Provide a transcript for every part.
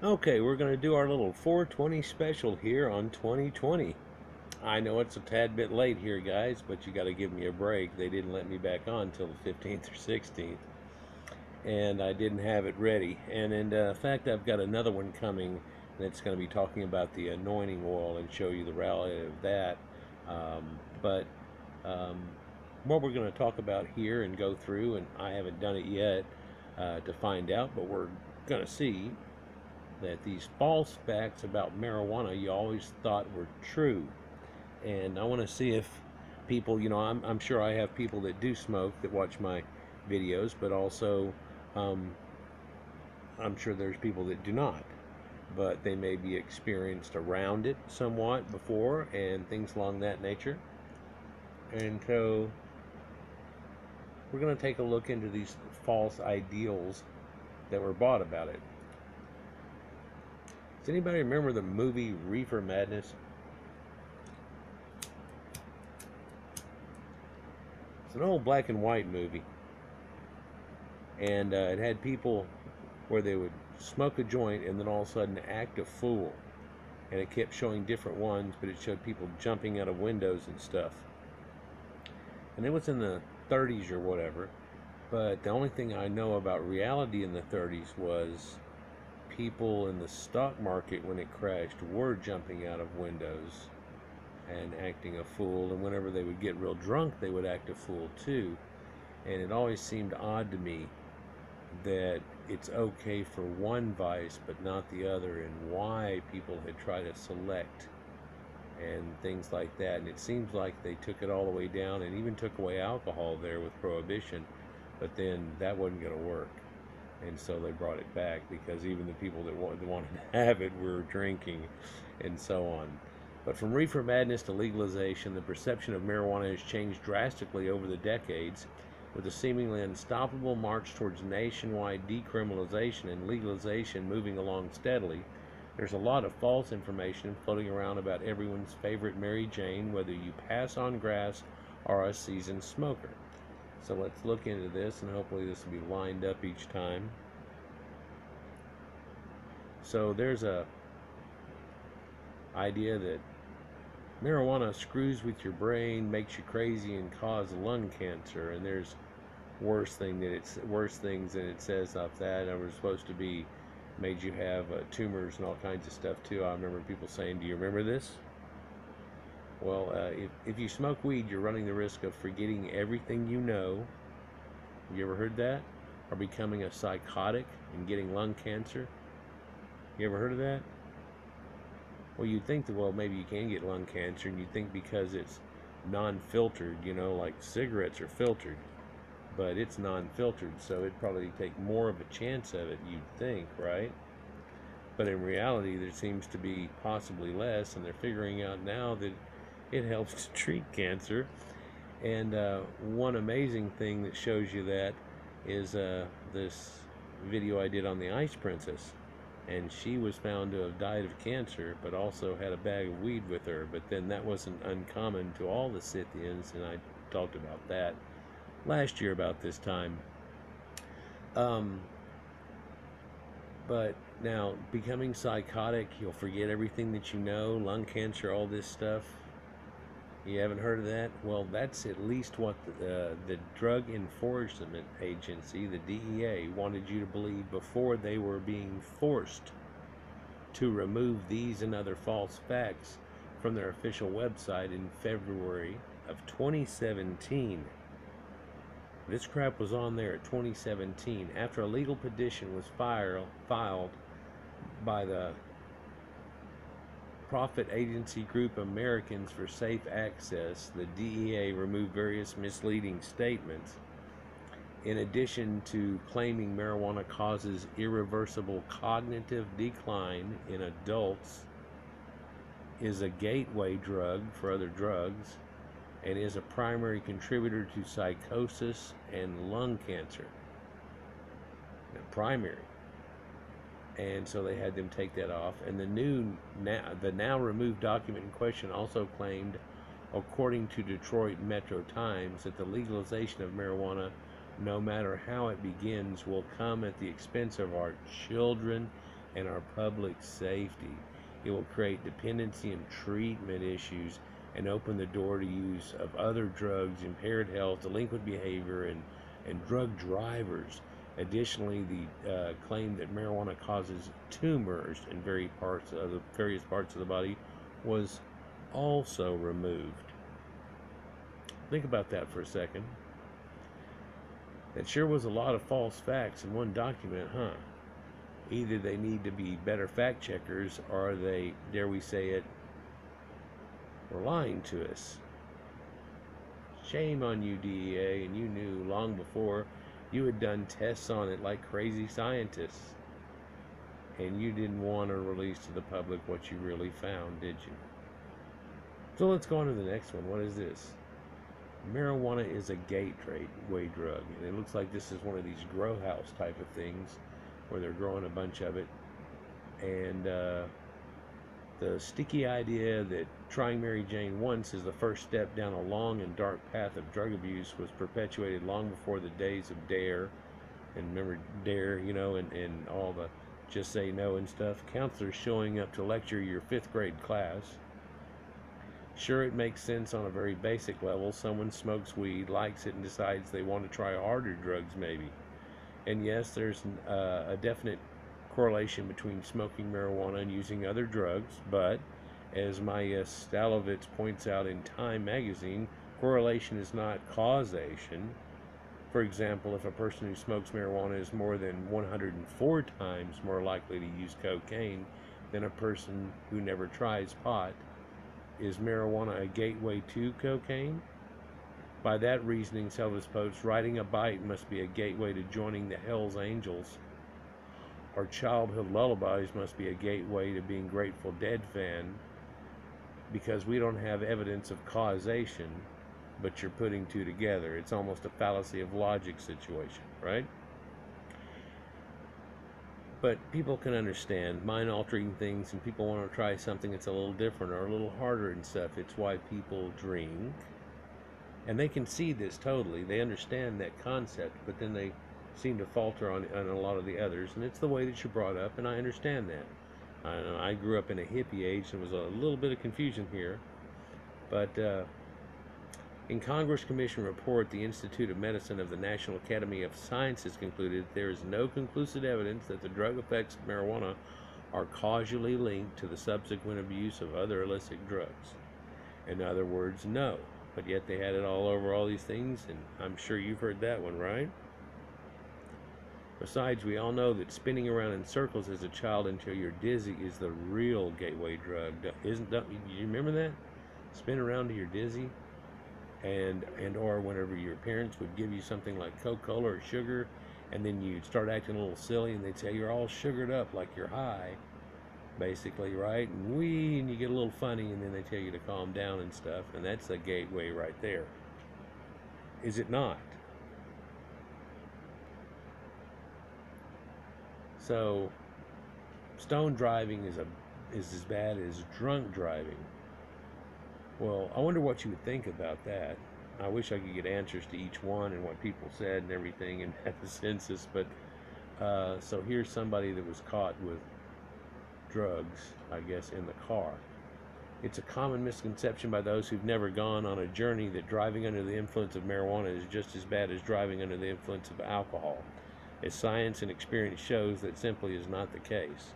Okay, we're going to do our little 420 special here on 2020. I know it's a tad bit late here, guys, but you got to give me a break. They didn't let me back on till the 15th or 16th, and I didn't have it ready. And in fact, I've got another one coming that's going to be talking about the anointing oil and show you the reality of that. But um, what we're going to talk about here and go through, and I haven't done it yet to find out, but we're going to see that these false facts about marijuana you always thought were true. And I want to see if people, I'm sure I have people that do smoke that watch my videos, but also um, I'm sure there's people that do not. But they may be experienced around it somewhat before and things along that nature. And so we're going to take a look into these false ideals that were bought about it. Does anybody remember the movie Reefer Madness? It's an old black and white movie, and it had people where they would smoke a joint and then all of a sudden act a fool, and it kept showing different ones, but it showed people jumping out of windows and stuff. And it was in the 30s or whatever, but the only thing I know about reality in the 30s was people in the stock market when it crashed were jumping out of windows and acting a fool, and whenever they would get real drunk they would act a fool too. And it always seemed odd to me that it's okay for one vice but not the other, and why people had tried to select and things like that. And it seems like they took it all the way down and even took away alcohol there with prohibition, but then that wasn't going to work, and so they brought it back because even the people that wanted to have it were drinking and so on. But from reefer madness to legalization, the perception of marijuana has changed drastically over the decades, with a seemingly unstoppable march towards nationwide decriminalization and legalization moving along steadily. There's a lot of false information floating around about everyone's favorite Mary Jane, whether you pass on grass or a seasoned smoker. So let's look into this, and hopefully this will be lined up each time. So there's a idea that marijuana screws with your brain, makes you crazy, and cause lung cancer. And there's worse things than it says off that. And we're supposed to be made you have tumors and all kinds of stuff too. I remember people saying, "Do you remember this?" Well, if you smoke weed, you're running the risk of forgetting everything you know. You ever heard that? Or becoming a psychotic and getting lung cancer. You ever heard of that? Well, you'd think that, well, maybe you can get lung cancer, and you'd think because it's non-filtered, like cigarettes are filtered, but it's non-filtered, so it'd probably take more of a chance of it, you'd think, right? But in reality, there seems to be possibly less, and they're figuring out now that it helps to treat cancer. And one amazing thing that shows you that is this video I did on the Ice Princess. And she was found to have died of cancer, but also had a bag of weed with her. But then that wasn't uncommon to all the Scythians, and I talked about that last year about this time. But now, becoming psychotic, you'll forget everything that you know, lung cancer, all this stuff. You haven't heard of that? Well, that's at least what the Drug Enforcement Agency, the DEA, wanted you to believe before they were being forced to remove these and other false facts from their official website in February of 2017. This crap was on there at 2017 after a legal petition was filed by the profit agency group Americans for Safe Access. The DEA removed various misleading statements. In addition to claiming marijuana causes irreversible cognitive decline in adults, is a gateway drug for other drugs, and is a primary contributor to psychosis and lung cancer. Primary. And so they had them take that off. And the now removed document in question also claimed, according to Detroit Metro Times, that the legalization of marijuana, no matter how it begins, will come at the expense of our children and our public safety. It will create dependency and treatment issues and open the door to use of other drugs, impaired health, delinquent behavior, and drug drivers. Additionally, the claim that marijuana causes tumors in various parts of the body was also removed. Think about that for a second. That sure was a lot of false facts in one document, huh? Either they need to be better fact checkers, or they, dare we say it, were lying to us. Shame on you, DEA, and you knew long before. You had done tests on it like crazy scientists, and you didn't want to release to the public what you really found, did you? So let's go on to the next one. What is this? Marijuana is a gateway drug, and it looks like this is one of these grow house type of things where they're growing a bunch of it. And the sticky idea that trying Mary Jane once is the first step down a long and dark path of drug abuse was perpetuated long before the days of DARE. And remember DARE, you know, and all the just say no and stuff. Counselors showing up to lecture your 5th grade class. Sure, it makes sense on a very basic level. Someone smokes weed, likes it, and decides they want to try harder drugs maybe. And yes, there's a definite correlation between smoking marijuana and using other drugs, but as Maya Stalovitz points out in Time magazine, correlation is not causation. For example, if a person who smokes marijuana is more than 104 times more likely to use cocaine than a person who never tries pot, is marijuana a gateway to cocaine? By that reasoning, Selvas posts, riding a bike must be a gateway to joining the Hells Angels. Or childhood lullabies must be a gateway to being Grateful Dead fan, because we don't have evidence of causation, but you're putting two together. It's almost a fallacy of logic situation, right? But people can understand mind-altering things, and people want to try something that's a little different or a little harder and stuff. It's why people drink. And they can see this totally. They understand that concept, but then they seem to falter on a lot of the others. And it's the way that you're brought up, and I understand that. I grew up in a hippie age, and there was a little bit of confusion here. But in Congress Commission report, the Institute of Medicine of the National Academy of Sciences concluded there is no conclusive evidence that the drug effects of marijuana are causally linked to the subsequent abuse of other illicit drugs. In other words, no. But yet they had it all over all these things, and I'm sure you've heard that one, right? Besides, we all know that spinning around in circles as a child until you're dizzy is the real gateway drug. You remember that? Spin around till you're dizzy? And or whenever your parents would give you something like Coca-Cola or sugar, and then you'd start acting a little silly, and they'd say you're all sugared up like you're high, basically, right? And you get a little funny, and then they tell you to calm down and stuff, and that's the gateway right there. Is it not? So, stone driving is as bad as drunk driving. Well, I wonder what you would think about that. I wish I could get answers to each one and what people said and everything and at the census, but so here's somebody that was caught with drugs, I guess, in the car. It's a common misconception by those who've never gone on a journey that driving under the influence of marijuana is just as bad as driving under the influence of alcohol, as science and experience shows that simply is not the case.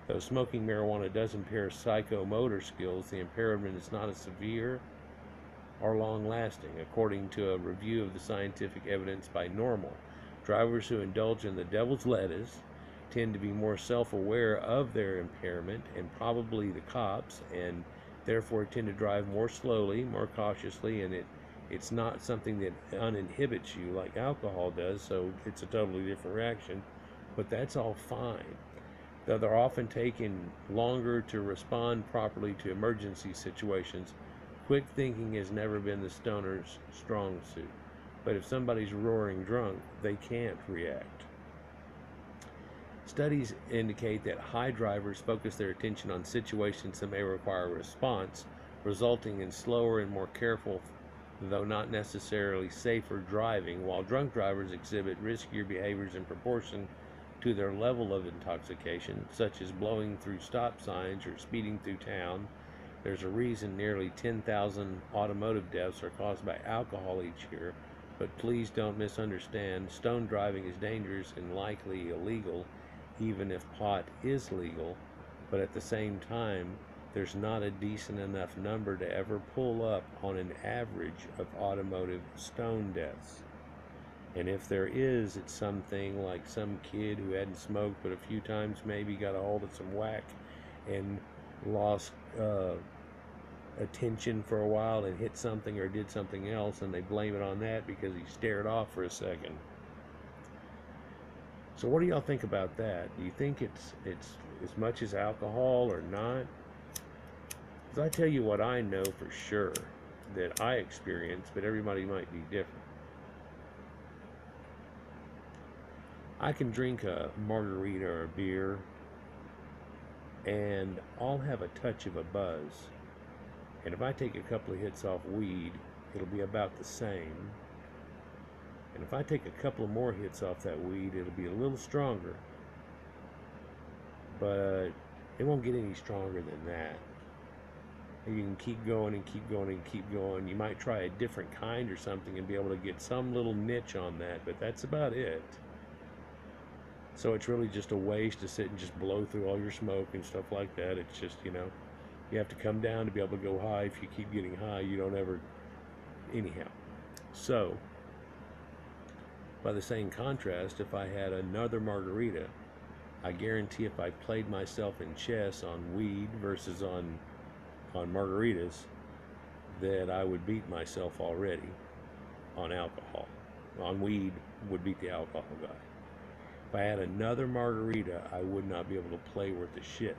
Though smoking marijuana does impair psychomotor skills, the impairment is not as severe or long-lasting. According to a review of the scientific evidence by Normal, drivers who indulge in the devil's lettuce tend to be more self-aware of their impairment, and probably the cops, and therefore tend to drive more slowly, more cautiously, and it's not something that uninhibits you like alcohol does, so it's a totally different reaction. But that's all fine. Though they're often taken longer to respond properly to emergency situations, quick thinking has never been the stoner's strong suit. But if somebody's roaring drunk, they can't react. Studies indicate that high drivers focus their attention on situations that may require a response, resulting in slower and more careful, though not necessarily safer driving, while drunk drivers exhibit riskier behaviors in proportion to their level of intoxication, such as blowing through stop signs or speeding through town. There's a reason nearly 10,000 automotive deaths are caused by alcohol each year, but please don't misunderstand. Stone driving is dangerous and likely illegal, even if pot is legal, but at the same time, there's not a decent enough number to ever pull up on an average of automotive stone deaths. And if there is, it's something like some kid who hadn't smoked but a few times maybe got a hold of some whack and lost attention for a while and hit something or did something else, and they blame it on that because he stared off for a second. So what do y'all think about that? Do you think it's as much as alcohol or not? Because I tell you what I know for sure that I experience, but everybody might be different. I can drink a margarita or a beer and I'll have a touch of a buzz. And if I take a couple of hits off weed, it'll be about the same. And if I take a couple of more hits off that weed, it'll be a little stronger. But it won't get any stronger than that. And you can keep going and keep going and keep going. You might try a different kind or something and be able to get some little niche on that, but that's about it. So it's really just a waste to sit and just blow through all your smoke and stuff like that. It's just, you have to come down to be able to go high. If you keep getting high, you don't ever, anyhow. So, by the same contrast, if I had another margarita, I guarantee if I played myself in chess on weed versus on margaritas, that I would beat myself already on alcohol. On weed, would beat the alcohol guy. If I had another margarita, I would not be able to play worth a shit.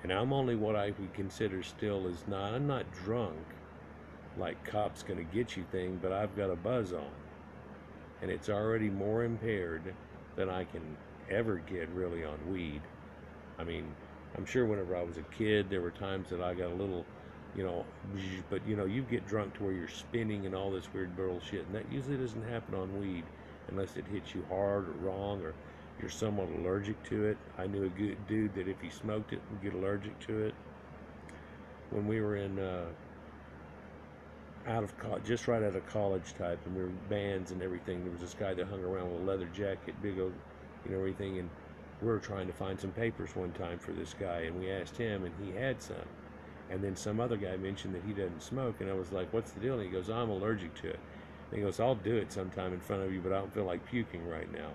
And I'm only what I would consider still is not, I'm not drunk, like cops gonna get you thing, but I've got a buzz on. And it's already more impaired than I can ever get really on weed. I mean, I'm sure whenever I was a kid, there were times that I got a little, but you get drunk to where you're spinning and all this weird bullshit, and that usually doesn't happen on weed unless it hits you hard or wrong or you're somewhat allergic to it. I knew a good dude that if he smoked it would get allergic to it. When we were in just right out of college type, and we were bands and everything, there was this guy that hung around with a leather jacket, big old, everything, and we were trying to find some papers one time for this guy, and we asked him, and he had some. And then some other guy mentioned that he doesn't smoke, and I was like, what's the deal? And he goes, I'm allergic to it. And he goes, I'll do it sometime in front of you, but I don't feel like puking right now.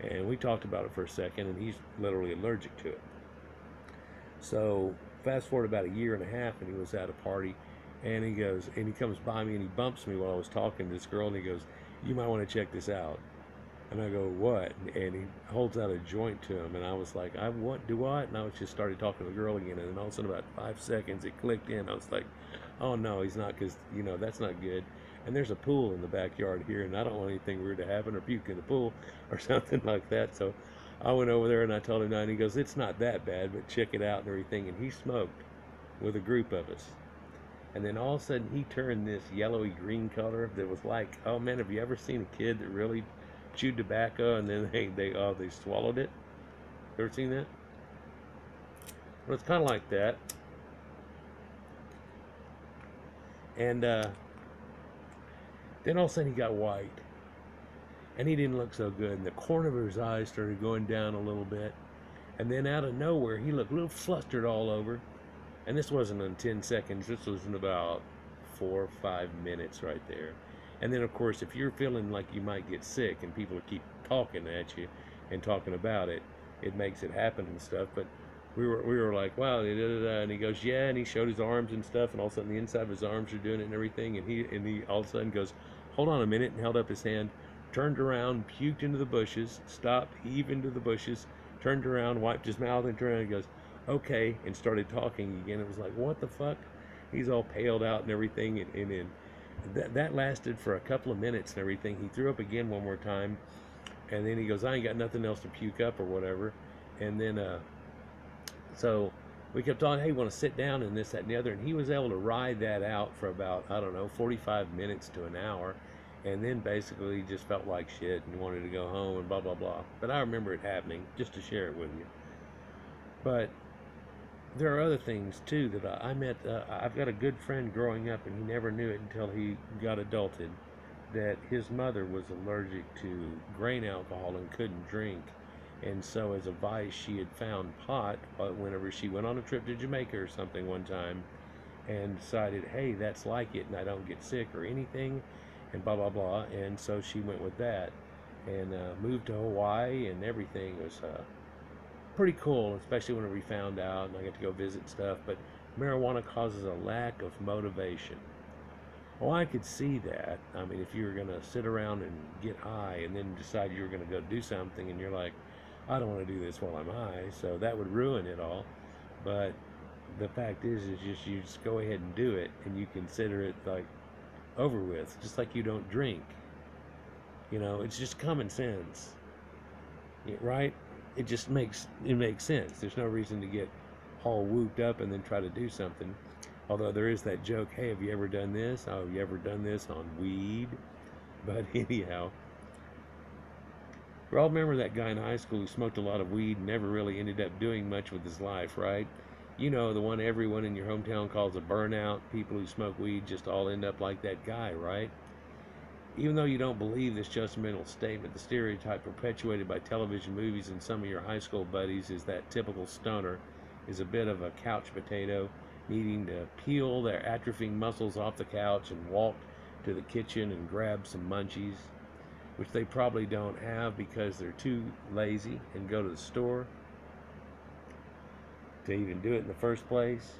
And we talked about it for a second, and he's literally allergic to it. So fast forward about a year and a half, and he was at a party, and he goes, and he comes by me, and he bumps me while I was talking to this girl, and he goes, you might want to check this out. And I go, what? And he holds out a joint to him, and I was like, do what? And I was just started talking to the girl again, and then all of a sudden, about 5 seconds, it clicked in. I was like, oh no, he's not, because, that's not good. And there's a pool in the backyard here, and I don't want anything weird to happen or puke in the pool or something like that. So I went over there and I told him that, and he goes, it's not that bad, but check it out and everything. And he smoked with a group of us. And then all of a sudden he turned this yellowy green color that was like, oh man, have you ever seen a kid that really chewed tobacco and then they swallowed it? You ever seen that? Well, it's kind of like that. And then all of a sudden he got white, and he didn't look so good, and the corner of his eyes started going down a little bit, and then out of nowhere he looked a little flustered all over. And this wasn't in 10 seconds, this was in about 4 or 5 minutes right there. And then of course, if you're feeling like you might get sick and people keep talking at you and talking about it, it makes it happen and stuff. But we were like, wow, and he goes, yeah, and he showed his arms and stuff, and all of a sudden the inside of his arms are doing it and everything, and he all of a sudden goes, hold on a minute, and held up his hand, turned around, puked into the bushes, stopped, heaved into the bushes, turned around, wiped his mouth, and turned around and goes, okay, and started talking again. It was like, what the fuck? He's all paled out and everything, and that lasted for a couple of minutes and everything. He threw up again one more time, and then he goes, I ain't got nothing else to puke up or whatever. And then so we kept talking, hey, you want to sit down and this, that, and the other, and he was able to ride that out for about, I don't know, 45 minutes to an hour. and then basically just felt like shit and wanted to go home and blah blah blah. But I remember it happening, just to share it with you. But there are other things too that I met. I've got a good friend growing up, and he never knew it until he got adulted, that his mother was allergic to grain alcohol and couldn't drink. And so, as a vice, she had found pot whenever she went on a trip to Jamaica or something one time, and decided, hey, that's like it, and I don't get sick or anything, and blah blah blah. And so she went with that, and moved to Hawaii, and everything was pretty cool, especially when we found out, and I got to go visit stuff. But marijuana causes a lack of motivation. Well, I could see that. I mean, if you were going to sit around and get high and then decide you were going to go do something and you're like, I don't want to do this while I'm high, so that would ruin it all. But the fact is just you just go ahead and do it, and you consider it like over with, just like you don't drink. You know, it's just common sense, right? It makes sense. There's no reason to get all whooped up and then try to do something. Although there is that joke, hey, have you ever done this? Oh, have you ever done this on weed? But anyhow, we all remember that guy in high school who smoked a lot of weed and never really ended up doing much with his life, right? You know, the one everyone in your hometown calls a burnout. People who smoke weed just all end up like that guy, right? Even though you don't believe this judgmental statement, the stereotype perpetuated by television, movies, and some of your high school buddies is that typical stoner is a bit of a couch potato, needing to peel their atrophying muscles off the couch and walk to the kitchen and grab some munchies, which they probably don't have because they're too lazy and go to the store to even do it in the first place.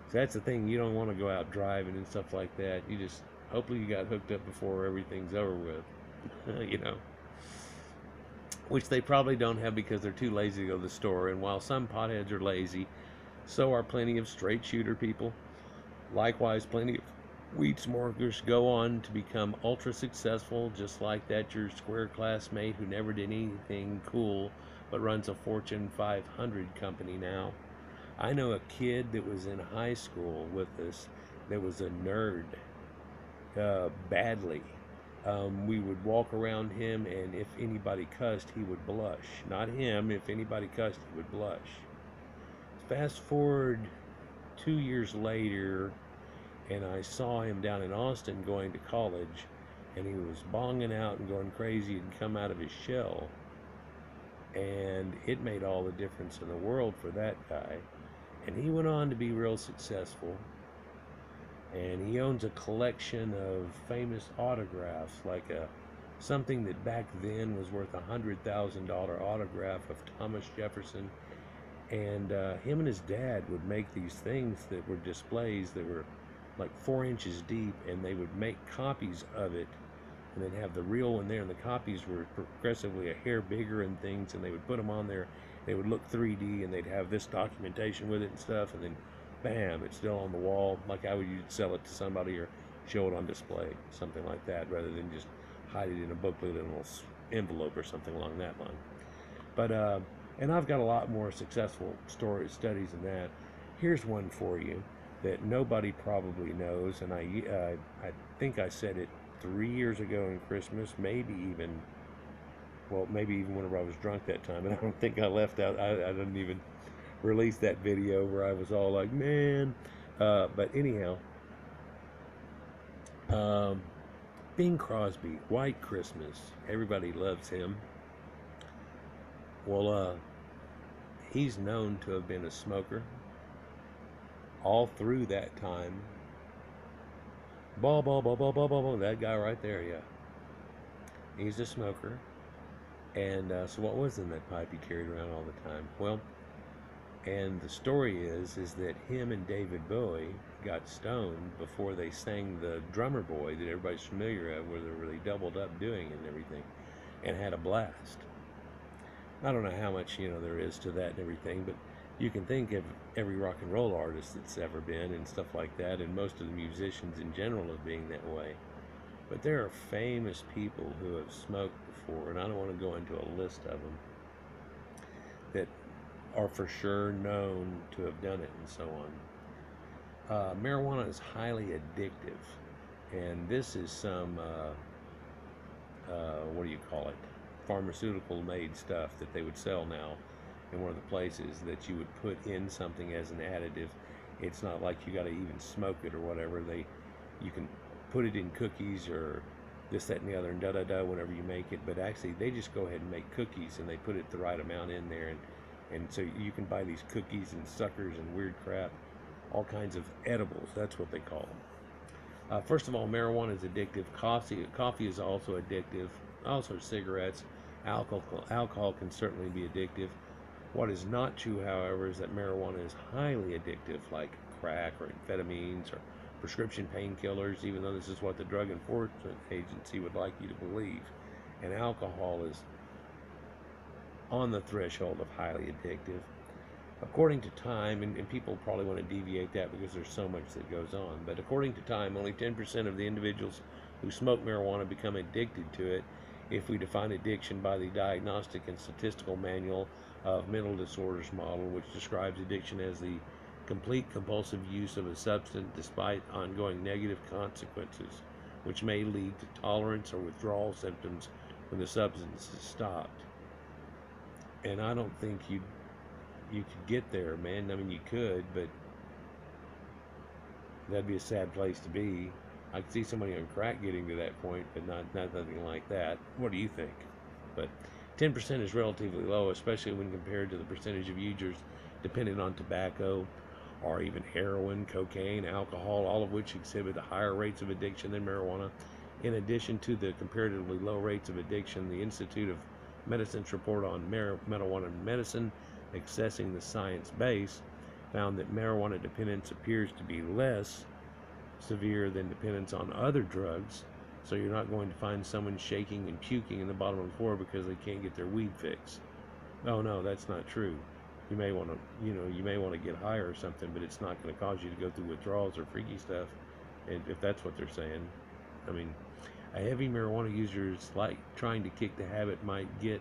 So that's the thing, you don't want to go out driving and stuff like that. You just, hopefully you got hooked up before everything's over with, you know. Which they probably don't have because they're too lazy to go to the store. And while some potheads are lazy, so are plenty of straight shooter people. Likewise, plenty of weed smokers go on to become ultra successful, just like that your square classmate who never did anything cool but runs a Fortune 500 company now. I know a kid that was in high school with us that was a nerd, badly. We would walk around him, and if anybody cussed, he would blush. Not him, if anybody cussed, he would blush. Fast forward 2 years later, and I saw him down in Austin going to college, and he was bonging out and going crazy and come out of his shell. And it made all the difference in the world for that guy. And he went on to be real successful. And he owns a collection of famous autographs, like something that back then was worth $100,000 autograph of Thomas Jefferson. And him and his dad would make these things that were displays that were like 4 inches deep, and they would make copies of it and then have the real one there, and the copies were progressively a hair bigger and things, and they would put them on there. They would look 3D, and they'd have this documentation with it and stuff, and then bam, it's still on the wall. Like how you'd sell it to somebody or show it on display, something like that, rather than just hide it in a booklet in a little envelope or something along that line. But and I've got a lot more successful studies than that. Here's one for you that nobody probably knows, and I think I said it 3 years ago in Christmas, maybe even whenever I was drunk that time, and I don't think I left out. I didn't even release that video where I was all like, man. But anyhow, Bing Crosby, White Christmas. Everybody loves him. Well, he's known to have been a smoker all through that time. That guy right there, yeah. He's a smoker. And so what was in that pipe he carried around all the time? Well, and the story is that him and David Bowie got stoned before they sang the Drummer Boy that everybody's familiar with, where they doubled up doing it and everything, and had a blast. I don't know how much, there is to that and everything, but you can think of every rock and roll artist that's ever been and stuff like that, and most of the musicians in general of being that way. But there are famous people who have smoked before, and I don't want to go into a list of them, that are for sure known to have done it and so on. Marijuana is highly addictive, and this is some what do you call it, pharmaceutical made stuff that they would sell now in one of the places that you would put in something as an additive. It's not like you got to even smoke it or whatever. You can put it in cookies or this, that, and the other, and whenever you make it. But actually, they just go ahead and make cookies, and they put it the right amount in there, and so you can buy these cookies and suckers and weird crap, all kinds of edibles. That's what they call them. First of all, marijuana is addictive. Coffee is also addictive. Also, cigarettes, alcohol can certainly be addictive. What is not true, however, is that marijuana is highly addictive, like crack or amphetamines or prescription painkillers, even though this is what the Drug Enforcement Agency would like you to believe. And alcohol is on the threshold of highly addictive. According to Time, and people probably want to deviate that because there's so much that goes on, but according to Time, only 10% of the individuals who smoke marijuana become addicted to it if we define addiction by the Diagnostic and Statistical Manual of Mental Disorders model, which describes addiction as the complete compulsive use of a substance despite ongoing negative consequences, which may lead to tolerance or withdrawal symptoms when the substance is stopped. And I don't think you could get there, man. I mean, you could, but that'd be a sad place to be. I could see somebody on crack getting to that point, but not nothing like that. What do you think? But 10% is relatively low, especially when compared to the percentage of users dependent on tobacco or even heroin, cocaine, alcohol, all of which exhibit higher rates of addiction than marijuana. In addition to the comparatively low rates of addiction, the Institute of Medicine's report on marijuana medicine, accessing the science base, found that marijuana dependence appears to be less severe than dependence on other drugs. So you're not going to find someone shaking and puking in the bottom of the floor because they can't get their weed fix. Oh no, that's not true. You may want to get high or something, but it's not going to cause you to go through withdrawals or freaky stuff. And if that's what they're saying, I mean, a heavy marijuana user is like trying to kick the habit, might get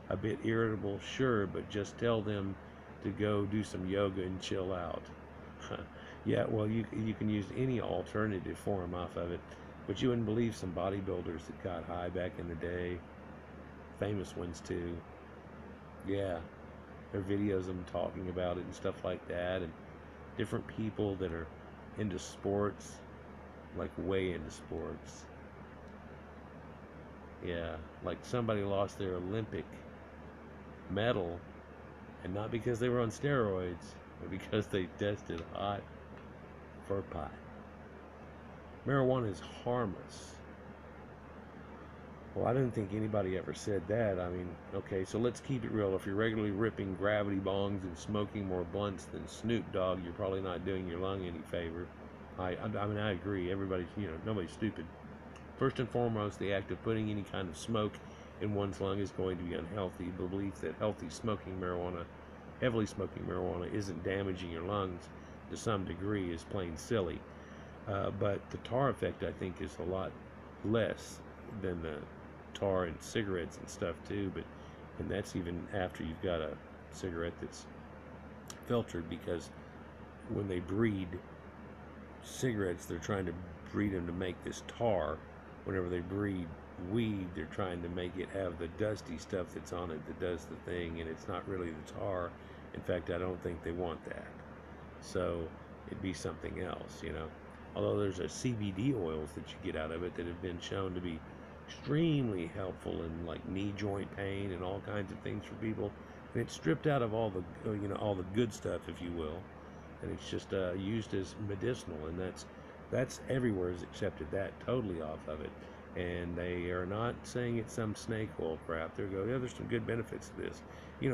a bit irritable, sure, but just tell them to go do some yoga and chill out. Yeah, well, you can use any alternative form off of it, but you wouldn't believe some bodybuilders that got high back in the day, famous ones too. Yeah, there are videos of them talking about it and stuff like that, and different people that are into sports, like way into sports. Yeah, like somebody lost their Olympic medal, and not because they were on steroids, but because they tested hot for pot. Marijuana is harmless. Well, I didn't think anybody ever said that. I mean, okay, so let's keep it real. If you're regularly ripping gravity bongs and smoking more blunts than Snoop Dogg, you're probably not doing your lung any favor. I mean, I agree. Everybody's, nobody's stupid. First and foremost, the act of putting any kind of smoke in one's lung is going to be unhealthy. The belief that heavily smoking marijuana isn't damaging your lungs to some degree is plain silly. But the tar effect, I think, is a lot less than the tar in cigarettes and stuff too. And that's even after you've got a cigarette that's filtered, because when they breed cigarettes, they're trying to breed them to make this tar. Whenever they breed weed, they're trying to make it have the dusty stuff that's on it that does the thing, and it's not really the tar. In fact, I don't think they want that. So it'd be something else, Although there's a CBD oils that you get out of it that have been shown to be extremely helpful in like knee joint pain and all kinds of things for people, and it's stripped out of all the all the good stuff, if you will, and it's just used as medicinal, and that's everywhere has accepted that totally off of it. And they are not saying it's some snake oil crap. They're going, yeah, there's some good benefits to this,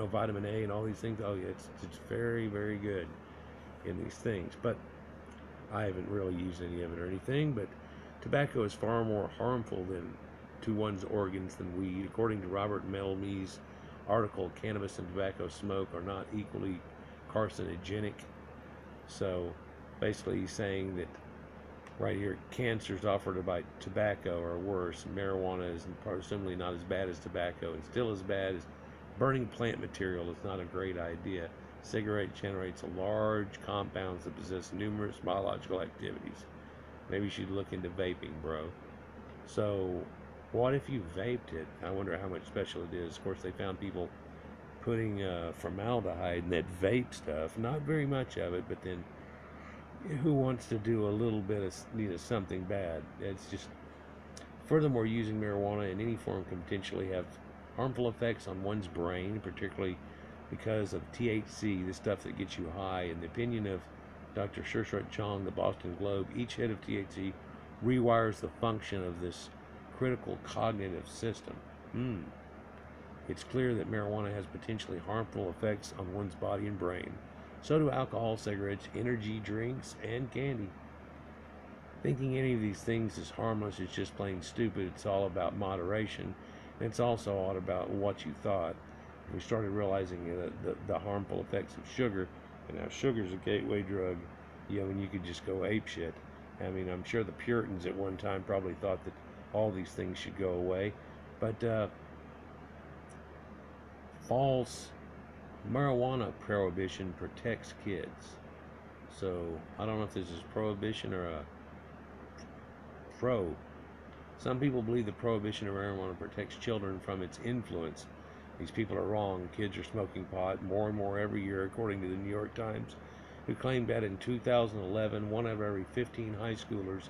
vitamin A and all these things. Oh yeah, it's very, very good in these things. But I haven't really used any of it or anything. But tobacco is far more harmful to one's organs than weed. According to Robert Melme's article, cannabis and tobacco smoke are not equally carcinogenic. So basically he's saying that right here, cancers offered by tobacco are worse. Marijuana is presumably not as bad as tobacco, and still as bad as burning plant material is not a great idea. Cigarette generates large compounds that possess numerous biological activities. Maybe you should look into vaping, bro. So What if you vaped it? I wonder how much special it is. Of course, they found people putting formaldehyde in that vape stuff. Not very much of it, but then who wants to do a little bit of something bad? It's just. Furthermore, using marijuana in any form can potentially have harmful effects on one's brain, particularly because of THC, the stuff that gets you high. In the opinion of Dr. Shershot Chong, the Boston Globe, each hit of THC rewires the function of this critical cognitive system. It's clear that marijuana has potentially harmful effects on one's body and brain. So do alcohol, cigarettes, energy drinks, and candy. Thinking any of these things is harmless is just plain stupid. It's all about moderation. And it's also all about what you thought. We started realizing the harmful effects of sugar, and how sugar's a gateway drug, and you could just go ape shit. I mean, I'm sure the Puritans at one time probably thought that all these things should go away, but false marijuana prohibition protects kids. So I don't know if this is prohibition or a pro. Some people believe the prohibition of marijuana protects children from its influence. These people are wrong. Kids are smoking pot more and more every year, according to the New York Times, who claimed that in 2011, 1 of every 15 high schoolers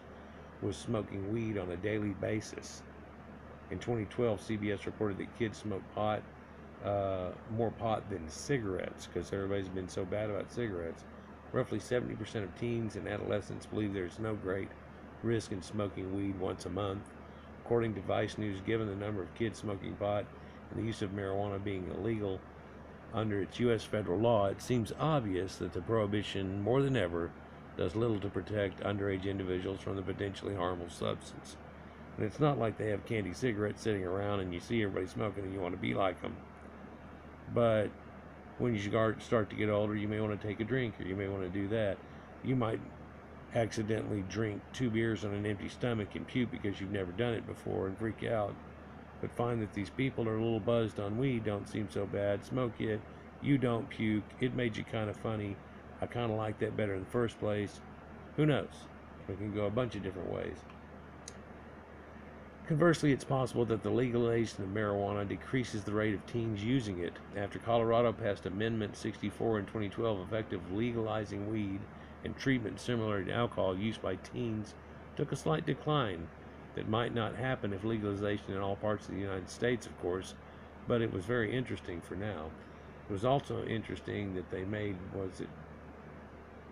was smoking weed on a daily basis. In 2012, CBS reported that kids smoke pot, more pot than cigarettes, because everybody's been so bad about cigarettes. Roughly 70% of teens and adolescents believe there's no great risk in smoking weed once a month. According to Vice News, given the number of kids smoking pot and the use of marijuana being illegal under its U.S. federal law, it seems obvious that the prohibition, more than ever, does little to protect underage individuals from the potentially harmful substance. And it's not like they have candy cigarettes sitting around and you see everybody smoking and you want to be like them. But when you start to get older, you may want to take a drink, or you may want to do that. You might accidentally drink 2 beers on an empty stomach and puke because you've never done it before and freak out. But find that these people are a little buzzed on weed, don't seem so bad, smoke it, you don't puke, it made you kind of funny, I kind of like that better in the first place. Who knows? It can go a bunch of different ways. Conversely, it's possible that the legalization of marijuana decreases the rate of teens using it. After Colorado passed Amendment 64 in 2012, effective legalizing weed and treatment similar to alcohol use by teens took a slight decline. That might not happen if legalization in all parts of the United States, of course, but it was very interesting for now. It was also interesting that they made, was it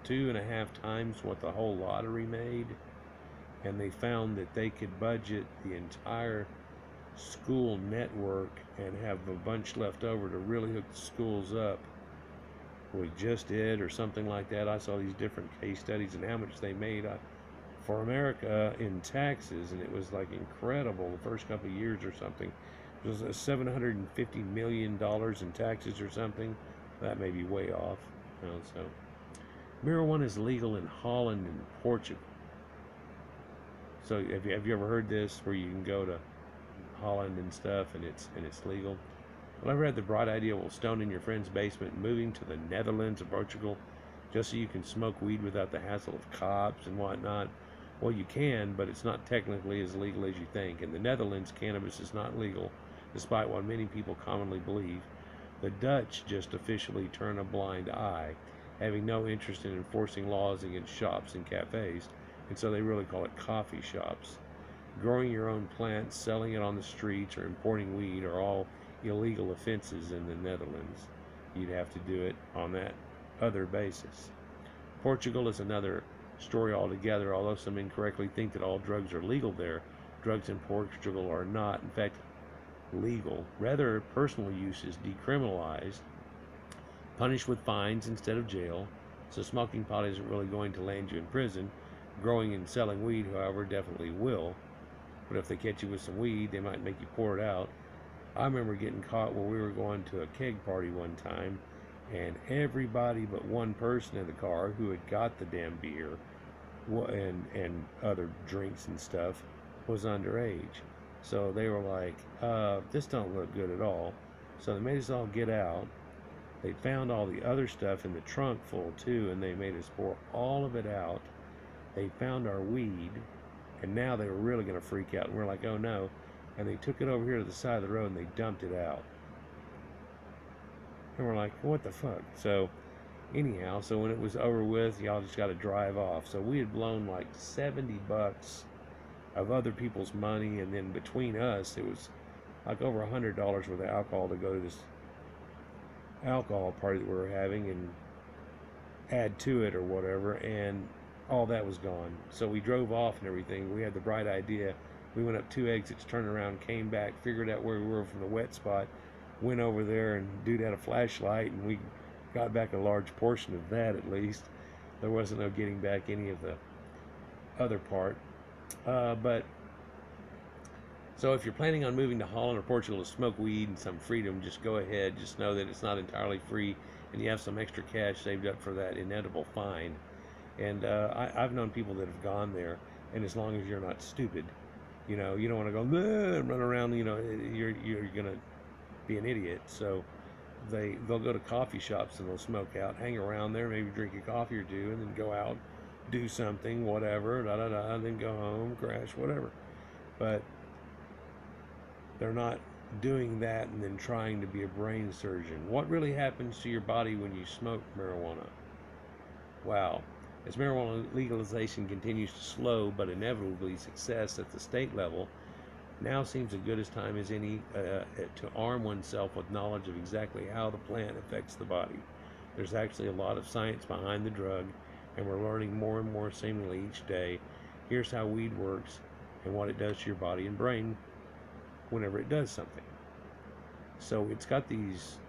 2.5 times what the whole lottery made? And they found that they could budget the entire school network and have a bunch left over to really hook the schools up with just it or something like that. I saw these different case studies and how much they made for America in taxes, and it was like incredible the first couple of years or something. It was $750 million in taxes or something. That may be way off. So marijuana is legal in Holland and Portugal. So have you ever heard this, where you can go to Holland and stuff and it's legal? Well, I ever had the bright idea of stone in your friend's basement, moving to the Netherlands or Portugal just so you can smoke weed without the hassle of cops and whatnot? Well, you can, but it's not technically as legal as you think. In the Netherlands, cannabis is not legal, despite what many people commonly believe. The Dutch just officially turn a blind eye, having no interest in enforcing laws against shops and cafes, and so they really call it coffee shops. Growing your own plants, selling it on the streets, or importing weed are all illegal offenses in the Netherlands. You'd have to do it on that other basis. Portugal is another story altogether. Although some incorrectly think that all drugs are legal there, drugs in Portugal are not, in fact, legal. Rather, personal use is decriminalized, punished with fines instead of jail, so smoking pot isn't really going to land you in prison. Growing and selling weed, however, definitely will. But if they catch you with some weed, they might make you pour it out. I remember getting caught when we were going to a keg party one time, and everybody but one person in the car who had got the damn beer and other drinks and stuff was underage. So they were like, this don't look good at all. So they made us all get out. They found all the other stuff in the trunk full too, and they made us pour all of it out. They found our weed, and now they were really going to freak out. And we're like, oh no. and they took it over here to the side of the road and they dumped it out. And we're like, what the fuck? So anyhow, so when it was over with, y'all just got to drive off. So we had blown like $70 of other people's money, and then between us, it was like over $100 worth of alcohol to go to this alcohol party that we were having and add to it or whatever, and all that was gone. So we drove off and everything. We had the bright idea. We went up 2 exits, turned around, came back, figured out where we were from the wet spot, went over there, and dude had a flashlight, and we got back a large portion of that at least. There wasn't no getting back any of the other part. But so if you're planning on moving to Holland or Portugal to smoke weed and some freedom, just go ahead. Just know that it's not entirely free, and you have some extra cash saved up for that inedible fine. And I've known people that have gone there, and as long as you're not stupid, you know, you don't want to go and run around. You know, you're gonna be an idiot. So they'll go to coffee shops and they'll smoke out, hang around there, maybe drink a coffee or two, and then go out, do something, whatever, and then go home, crash, whatever. But they're not doing that and then trying to be a brain surgeon. What really happens to your body when you smoke marijuana? Wow. As marijuana legalization continues to slow but inevitably success at the state level, now seems as good a time as any to arm oneself with knowledge of exactly how the plant affects the body. There's actually a lot of science behind the drug, and we're learning more and more seemingly each day. Here's how weed works and what it does to your body and brain whenever it does something. So it's got these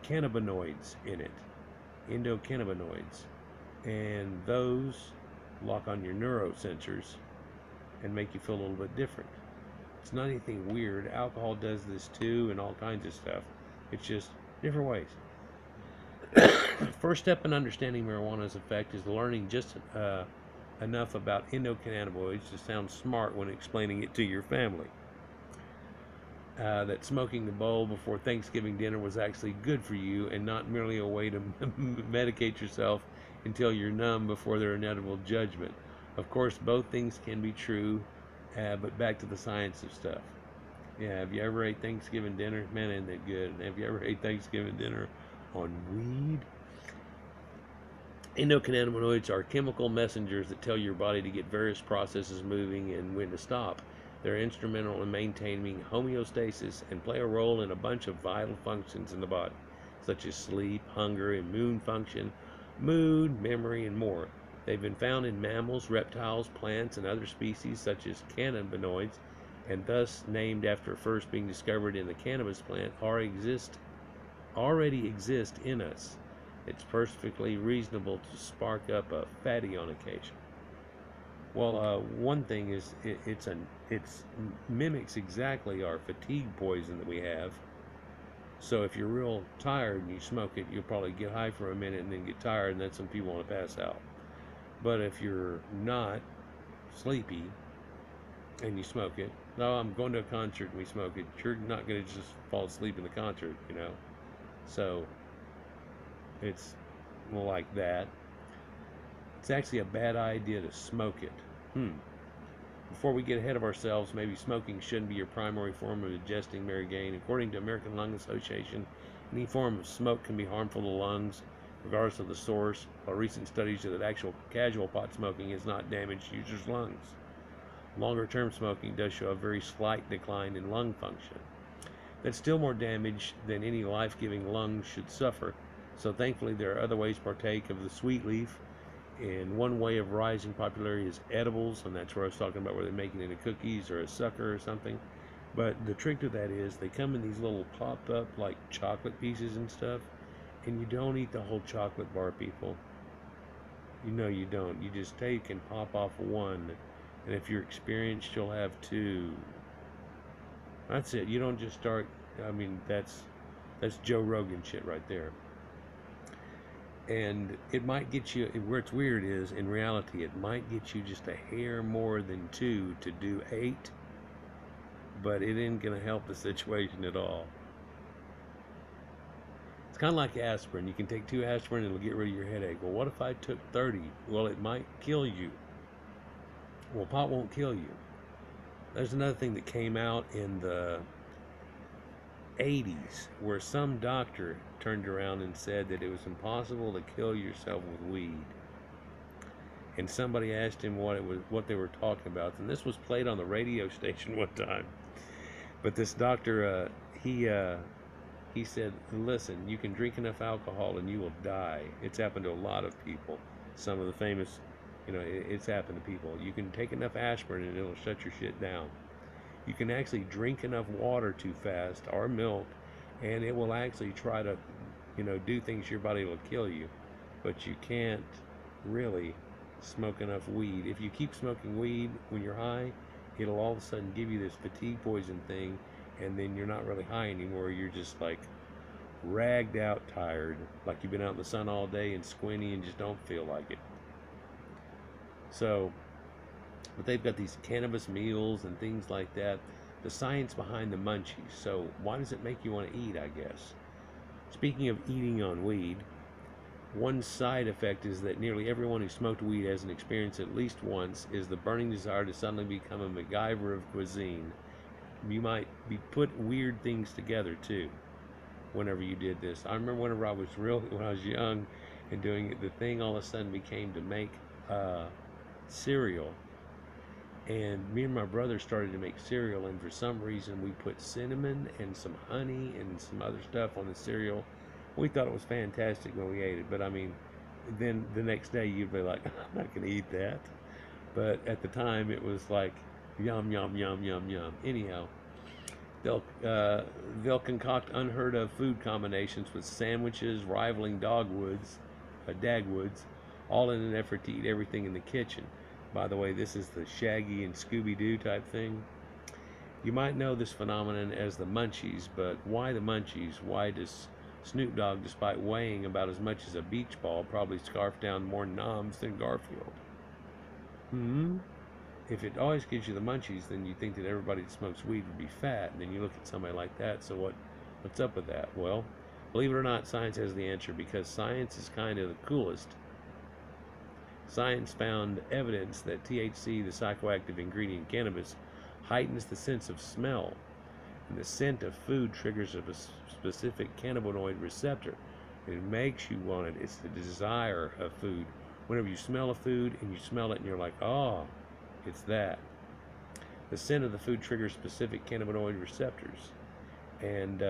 cannabinoids in it, endocannabinoids, and those lock on your neurosensors and make you feel a little bit different. It's not anything weird. Alcohol does this too, and all kinds of stuff. It's just different ways. First step in understanding marijuana's effect is learning just enough about endocannabinoids to sound smart when explaining it to your family. That smoking the bowl before Thanksgiving dinner was actually good for you and not merely a way to medicate yourself until you're numb before their inevitable judgment. Of course, both things can be true, but back to the science of stuff. Yeah, have you ever ate Thanksgiving dinner? Man, isn't that good? And have you ever ate Thanksgiving dinner on weed? Endocannabinoids are chemical messengers that tell your body to get various processes moving and when to stop. They're instrumental in maintaining homeostasis and play a role in a bunch of vital functions in the body, such as sleep, hunger, immune function, mood, memory, and more. They've been found in mammals, reptiles, plants, and other species such as cannabinoids, and thus named after first being discovered in the cannabis plant, already exist in us. It's perfectly reasonable to spark up a fatty on occasion. Well, one thing is it mimics exactly our fatigue poison that we have. So if you're real tired and you smoke it, you'll probably get high for a minute and then get tired, and that's when people want to pass out. But if you're not sleepy and you smoke it, no, I'm going to a concert and we smoke it, you're not going to just fall asleep in the concert, you know. So it's like that. It's actually a bad idea to smoke it. Before we get ahead of ourselves, maybe smoking shouldn't be your primary form of ingesting marijuana. According to American Lung Association, any form of smoke can be harmful to lungs, regardless of the source, while recent studies show that actual casual pot smoking has not damaged users' lungs. Longer-term smoking does show a very slight decline in lung function. That's still more damage than any life-giving lungs should suffer, so thankfully there are other ways to partake of the sweet leaf. And one way of rising popularity is edibles, and that's where I was talking about where they're making it into cookies or a sucker or something. But the trick to that is they come in these little popped up like chocolate pieces and stuff, and you don't eat the whole chocolate bar, people. You know you don't. You just take and pop off one, and if you're experienced, you'll have two. That's it. You don't just start. I mean, that's Joe Rogan shit right there. And it might get you, where it's weird is, in reality, it might get you just a hair more than 2 to do 8, but it ain't going to help the situation at all. It's kind of like aspirin. You can take 2 aspirin and it'll get rid of your headache. Well, what if I took 30? Well, it might kill you. Well, pot won't kill you. There's another thing that came out in the 80s where some doctor turned around and said that it was impossible to kill yourself with weed. And somebody asked him what they were talking about, and this was played on the radio station one time. But this doctor, he said, listen, you can drink enough alcohol and you will die. It's happened to a lot of people. Some of the famous, it's happened to people. You can take enough aspirin and it'll shut your shit down. You can actually drink enough water too fast or milk, and it will actually try to, do things your body will kill you. But you can't really smoke enough weed. If you keep smoking weed when you're high, it'll all of a sudden give you this fatigue poison thing, and then you're not really high anymore. You're just like ragged out, tired, like you've been out in the sun all day and squinty and just don't feel like it. So, but they've got these cannabis meals and things like that. The science behind the munchies. So why does it make you want to eat, I guess? Speaking of eating on weed, one side effect is that nearly everyone who smoked weed has an experience at least once, is the burning desire to suddenly become a MacGyver of cuisine. You might be put weird things together too whenever you did this. I remember when I was young and doing it, the thing all of a sudden became to make cereal. And me and my brother started to make cereal, and for some reason we put cinnamon and some honey and some other stuff on the cereal. We thought it was fantastic when we ate it, but I mean, then the next day you'd be like, I'm not going to eat that. But at the time it was like, yum, yum, yum, yum, yum. Anyhow, they'll concoct unheard of food combinations with sandwiches rivaling dagwoods, all in an effort to eat everything in the kitchen. By the way, this is the Shaggy and Scooby-Doo type thing. You might know this phenomenon as the munchies, but why the munchies? Why does Snoop Dogg, despite weighing about as much as a beach ball, probably scarf down more noms than Garfield? If it always gives you the munchies, then you think that everybody that smokes weed would be fat, and then you look at somebody like that. So what's up with that? Well, believe it or not, science has the answer, because science is kind of the coolest. Science found evidence that THC, the psychoactive ingredient in cannabis, heightens the sense of smell, and the scent of food triggers a specific cannabinoid receptor. It makes you want it. It's the desire of food. Whenever you smell a food and you smell it and you're like, oh, it's that. The scent of the food triggers specific cannabinoid receptors, and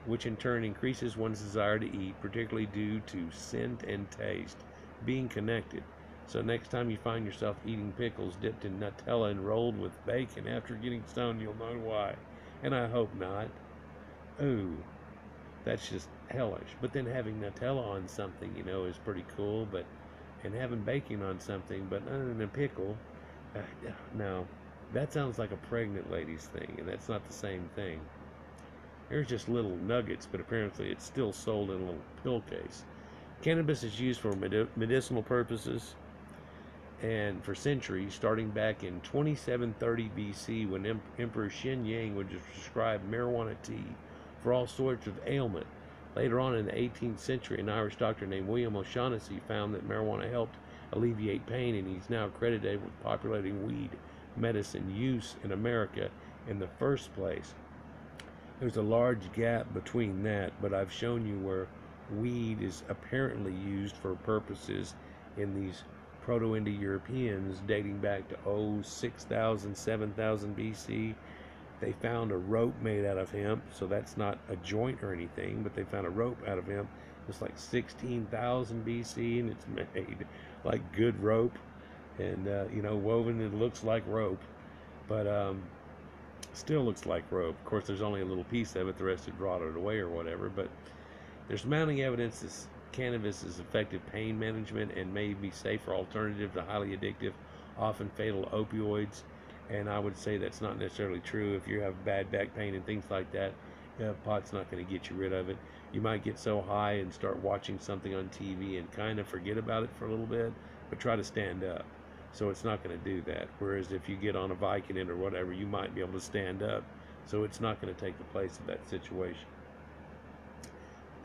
which in turn increases one's desire to eat, particularly due to scent and taste being connected. So next time you find yourself eating pickles dipped in Nutella and rolled with bacon after getting stoned, you'll know why. And I hope not. Ooh, that's just hellish. But then having Nutella on something, is pretty cool. And having bacon on something, but other than a pickle, no, that sounds like a pregnant lady's thing, and that's not the same thing. There's just little nuggets, but apparently it's still sold in a little pill case. Cannabis is used for medicinal purposes, and for centuries, starting back in 2730 BC, when Emperor Xinyang would prescribe marijuana tea for all sorts of ailment. Later on in the 18th century, an Irish doctor named William O'Shaughnessy found that marijuana helped alleviate pain, and he's now credited with populating weed medicine use in America in the first place. There's a large gap between that, but I've shown you where weed is apparently used for purposes in these Proto-Indo-Europeans dating back to 6,000, 7,000 BC. They found a rope made out of hemp, so that's not a joint or anything, but they found a rope out of hemp. It's like 16,000 BC, and it's made like good rope, and woven. It looks like rope, but still looks like rope. Of course, there's only a little piece of it; the rest had rotted away or whatever. But there's mounting evidence that cannabis is effective pain management and may be safer alternative to highly addictive, often fatal opioids. And I would say that's not necessarily true. If you have bad back pain and things like that, pot's not going to get you rid of it. You might get so high and start watching something on TV and kind of forget about it for a little bit, but try to stand up. So it's not going to do that. Whereas if you get on a Vicodin or whatever, you might be able to stand up. So it's not going to take the place of that situation.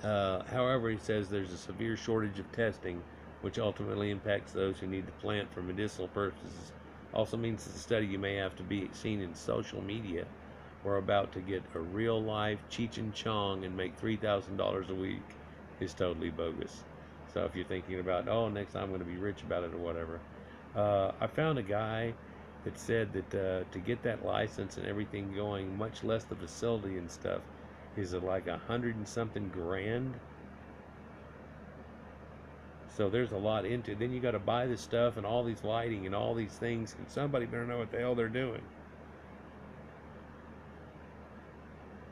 However, he says there's a severe shortage of testing, which ultimately impacts those who need the plant for medicinal purposes Also means it's a study you may have to be seen in social media or about to get a real life Cheech and Chong and make $3,000 a week is totally bogus. So if you're thinking about, oh, next time I'm going to be rich about it or whatever, I found a guy that said that to get that license and everything going, much less the facility and stuff, is like 100 and something grand. So there's a lot into it. Then you got to buy this stuff and all these lighting and all these things, and somebody better know what the hell they're doing.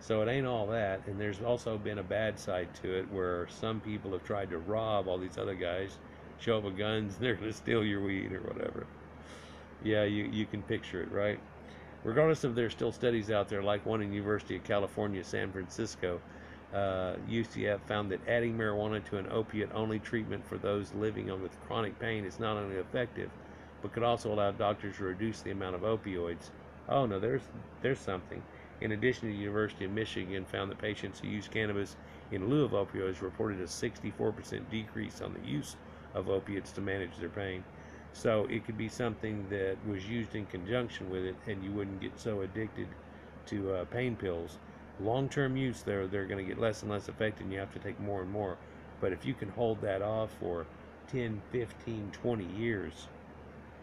So it ain't all that. And there's also been a bad side to it where some people have tried to rob all these other guys, show up with guns, and they're going to steal your weed or whatever. Yeah, you can picture it, right? Regardless of there's still studies out there, like one in University of California, San Francisco, UCF found that adding marijuana to an opiate-only treatment for those living with chronic pain is not only effective, but could also allow doctors to reduce the amount of opioids. Oh no, there's something. In addition, the University of Michigan found that patients who use cannabis in lieu of opioids reported a 64% decrease on the use of opiates to manage their pain. So it could be something that was used in conjunction with it, and you wouldn't get so addicted to pain pills. Long-term use, they're going to get less and less effective, and you have to take more and more. But if you can hold that off for 10, 15, 20 years,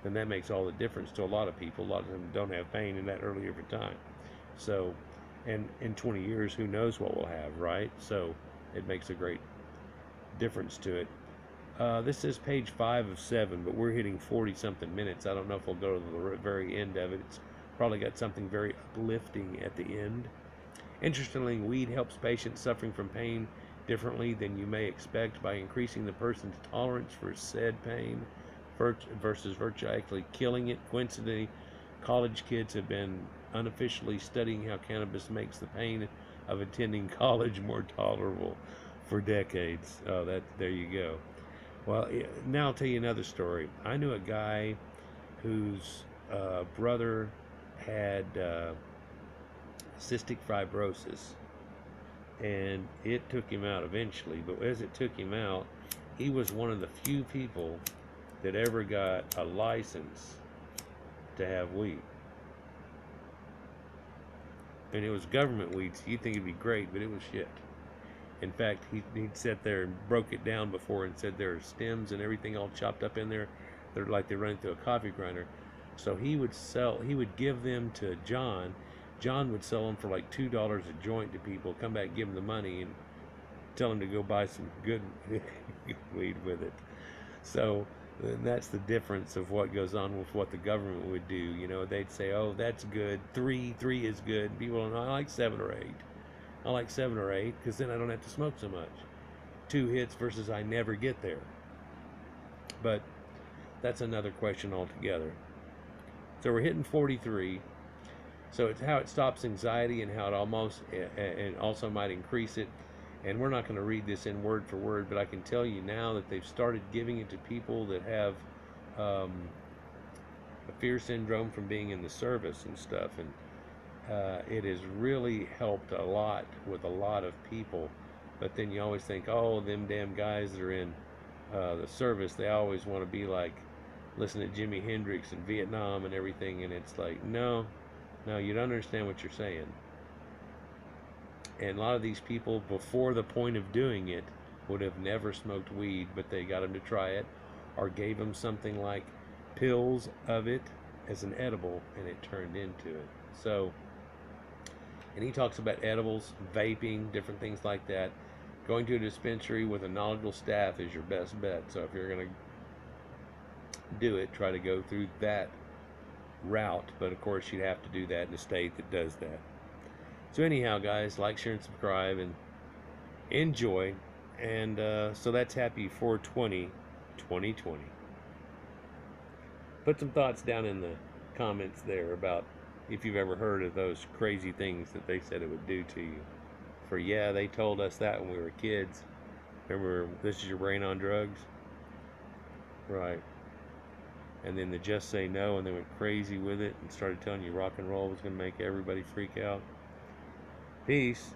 then that makes all the difference to a lot of people. A lot of them don't have pain in that early of a time. So, and in 20 years, who knows what we'll have, right? So it makes a great difference to it. This is page 5 of 7, but we're hitting 40-something minutes. I don't know if we'll go to the very end of it. It's probably got something very uplifting at the end. Interestingly, weed helps patients suffering from pain differently than you may expect by increasing the person's tolerance for said pain versus virtually actually killing it. Coincidentally, college kids have been unofficially studying how cannabis makes the pain of attending college more tolerable for decades. Oh, there you go. Well, now I'll tell you another story. I knew a guy whose brother had cystic fibrosis, and it took him out eventually. But as it took him out, he was one of the few people that ever got a license to have weed. And it was government weed, so you'd think it'd be great, but it was shit. In fact, he'd sat there and broke it down before and said there are stems and everything all chopped up in there. They're like they're running through a coffee grinder. So he would give them to John. John would sell them for like $2 a joint to people, come back, give them the money, and tell them to go buy some good weed with it. So that's the difference of what goes on with what the government would do. You know, they'd say, oh, that's good. Three is good. People don't know, I like 7 or 8. I like 7 or 8 because then I don't have to smoke so much. 2 hits versus I never get there. But that's another question altogether. So we're hitting 43. So it's how it stops anxiety and how it almost and also might increase it. And we're not going to read this in word for word, but I can tell you now that they've started giving it to people that have a fear syndrome from being in the service and stuff. And it has really helped a lot with a lot of people. But then you always think, oh, them damn guys that are in the service, they always want to be like, listen to Jimi Hendrix and Vietnam and everything. And it's like, no, you don't understand what you're saying. And a lot of these people, before the point of doing it, would have never smoked weed, but they got them to try it, or gave them something like pills of it as an edible, and it turned into it. So, and he talks about edibles, vaping, different things like that. Going to a dispensary with a knowledgeable staff is your best bet. So if you're going to do it, try to go through that route. But of course, you'd have to do that in a state that does that. So anyhow, guys, like, share, and subscribe, and enjoy. And so that's happy 420 2020. Put some thoughts down in the comments there about if you've ever heard of those crazy things that they said it would do to you. For yeah, they told us that when we were kids. Remember, this is your brain on drugs? Right. And then they just say no, and they went crazy with it and started telling you rock and roll was going to make everybody freak out. Peace.